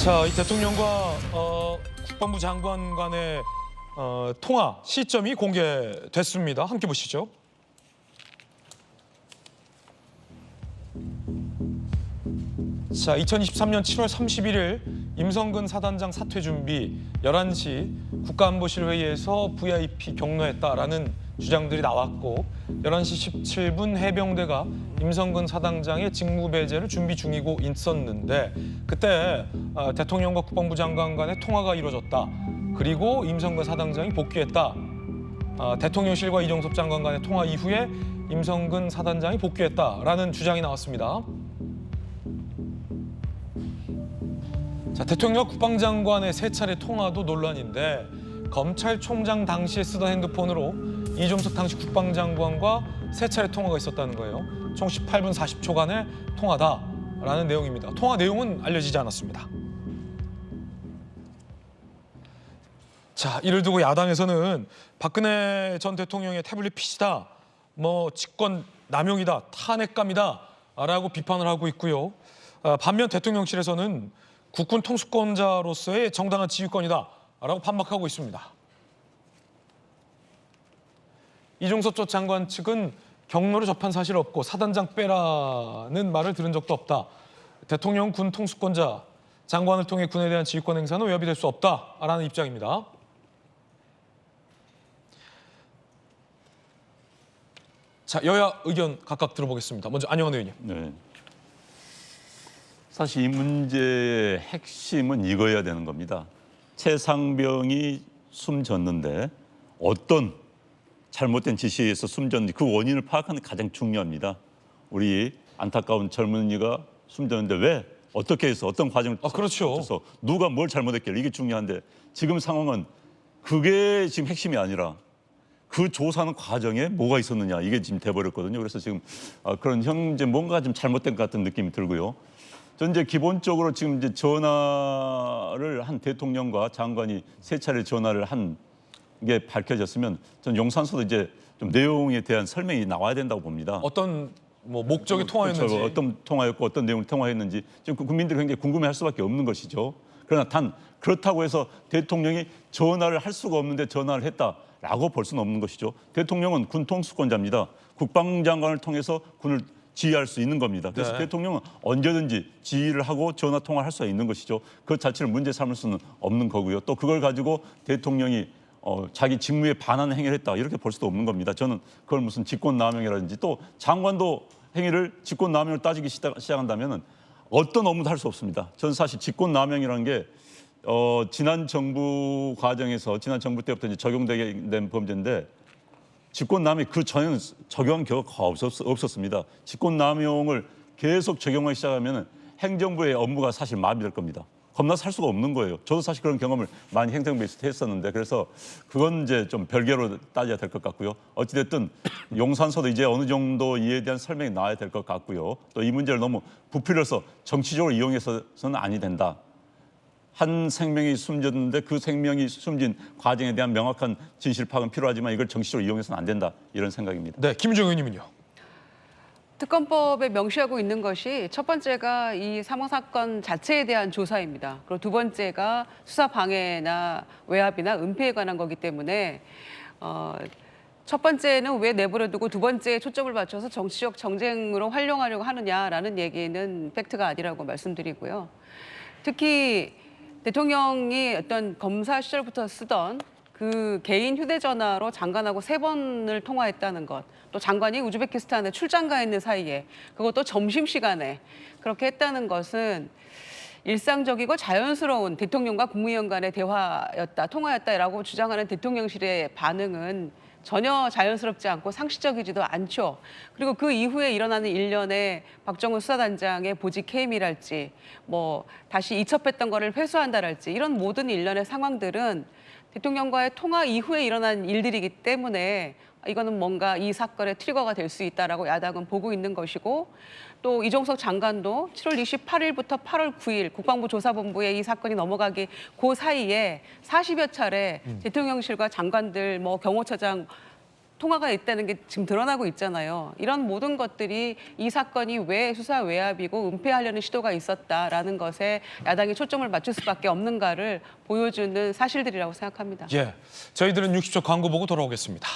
자, 이 대통령과 국방부 장관 간의 통화 시점이 공개됐습니다. 함께 보시죠. 자, 2023년 7월 31일 임성근 사단장 사퇴 준비 11시 국가안보실 회의에서 VIP 격려했다라는 주장들이 나왔고 11시 17분 해병대가 임성근 사단장의 직무 배제를 준비 중이고 있었는데 그때 대통령과 국방부 장관 간의 통화가 이루어졌다. 그리고 임성근 사단장이 복귀했다. 대통령실과 이종섭 장관 간의 통화 이후에 임성근 사단장이 복귀했다라는 주장이 나왔습니다. 자, 대통령과 국방장관의 세 차례 통화도 논란인데 검찰총장 당시에 쓰던 핸드폰으로 이종석 당시 국방장관과 세 차례 통화가 있었다는 거예요. 총 18분 40초간의 통화다라는 내용입니다. 통화 내용은 알려지지 않았습니다. 자, 이를 두고 야당에서는 박근혜 전 대통령의 태블릿 PC다, 직권 남용이다, 탄핵감이다라고 비판을 하고 있고요. 반면 대통령실에서는 국군 통수권자로서의 정당한 지휘권이다라고 반박하고 있습니다. 이종섭 전 장관 측은 경로를 접한 사실 없고 사단장 빼라는 말을 들은 적도 없다. 대통령 군 통수권자, 장관을 통해 군에 대한 지휘권 행사는 외압이 될 수 없다라는 입장입니다. 자, 여야 의견 각각 들어보겠습니다. 먼저 안영환 의원님. 네. 사실 이 문제의 핵심은 이거여야 되는 겁니다. 최상병이 숨졌는데 어떤 잘못된 지시에 의해서 숨졌는지 그 원인을 파악하는 게 가장 중요합니다. 우리 안타까운 젊은이가 숨졌는데 왜? 어떻게 해서 어떤 과정을 그렇죠. 거쳐서 누가 뭘 잘못했길래 이게 중요한데 지금 상황은 그게 지금 핵심이 아니라 그 조사하는 과정에 뭐가 있었느냐 이게 지금 돼버렸거든요. 그래서 지금 그런 현재 뭔가 좀 잘못된 것 같은 느낌이 들고요. 전 이제 기본적으로 지금 이제 전화를 한 대통령과 장관이 세 차례 전화를 한 게 밝혀졌으면 전 용산서도 이제 좀 내용에 대한 설명이 나와야 된다고 봅니다. 어떤 목적의 통화였는지, 그렇죠. 어떤 통화였고 어떤 내용을 통화했는지 지금 국민들이 굉장히 궁금해할 수밖에 없는 것이죠. 그러나 단 그렇다고 해서 대통령이 전화를 할 수가 없는데 전화를 했다라고 볼 수는 없는 것이죠. 대통령은 군 통수권자입니다. 국방장관을 통해서 군을 지휘할 수 있는 겁니다. 그래서 네. 대통령은 언제든지 지휘를 하고 전화 통화를 할 수가 있는 것이죠. 그 자체를 문제 삼을 수는 없는 거고요. 또 그걸 가지고 대통령이 자기 직무에 반하는 행위를 했다 이렇게 볼 수도 없는 겁니다. 저는 그걸 무슨 직권남용이라든지 또 장관도 행위를 직권남용을 따지기 시작한다면 어떤 업무도 할 수 없습니다. 저는 사실 직권남용이라는 게 지난 정부 과정에서 지난 정부 때부터 이제 적용되게 된 범죄인데 직권남용 그 전에는 적용한 경우가 없었습니다. 직권남용을 계속 적용하기 시작하면 행정부의 업무가 사실 마비될 겁니다. 겁나서 할 수가 없는 거예요. 저도 사실 그런 경험을 많이 행정부에서 했었는데 그래서 그건 이제 좀 별개로 따져야 될 것 같고요. 어찌됐든 용산서도 이제 어느 정도 이에 대한 설명이 나와야 될 것 같고요. 또 이 문제를 너무 부풀려서 정치적으로 이용해서는 아니 된다. 한 생명이 숨졌는데 그 생명이 숨진 과정에 대한 명확한 진실 파악은 필요하지만 이걸 정치적으로 이용해서는 안 된다. 이런 생각입니다. 네, 김은정 의원님은요. 특검법에 명시하고 있는 것이 첫 번째가 이 사망 사건 자체에 대한 조사입니다. 그리고 두 번째가 수사 방해나 외압이나 은폐에 관한 거기 때문에 첫 번째는 왜 내버려두고 두 번째에 초점을 맞춰서 정치적 정쟁으로 활용하려고 하느냐라는 얘기는 팩트가 아니라고 말씀드리고요. 특히 대통령이 어떤 검사 시절부터 쓰던 그 개인 휴대전화로 장관하고 3번을 통화했다는 것, 또 장관이 우즈베키스탄에 출장 가 있는 사이에 그것도 점심시간에 그렇게 했다는 것은 일상적이고 자연스러운 대통령과 국무위원 간의 대화였다, 통화였다라고 주장하는 대통령실의 반응은 전혀 자연스럽지 않고 상식적이지도 않죠. 그리고 그 이후에 일어나는 일련의 박정훈 수사단장의 보직 해임이랄지 다시 이첩했던 거를 회수한다랄지 이런 모든 일련의 상황들은 대통령과의 통화 이후에 일어난 일들이기 때문에 이거는 뭔가 이 사건의 트리거가 될 수 있다라고 야당은 보고 있는 것이고 또 이종석 장관도 7월 28일부터 8월 9일 국방부 조사본부에 이 사건이 넘어가기 그 사이에 40여 차례 대통령실과 장관들 경호처장 통화가 있다는 게 지금 드러나고 있잖아요. 이런 모든 것들이 이 사건이 왜 수사 외압이고 은폐하려는 시도가 있었다라는 것에 야당이 초점을 맞출 수밖에 없는가를 보여주는 사실들이라고 생각합니다. 예, 저희들은 60초 광고 보고 돌아오겠습니다.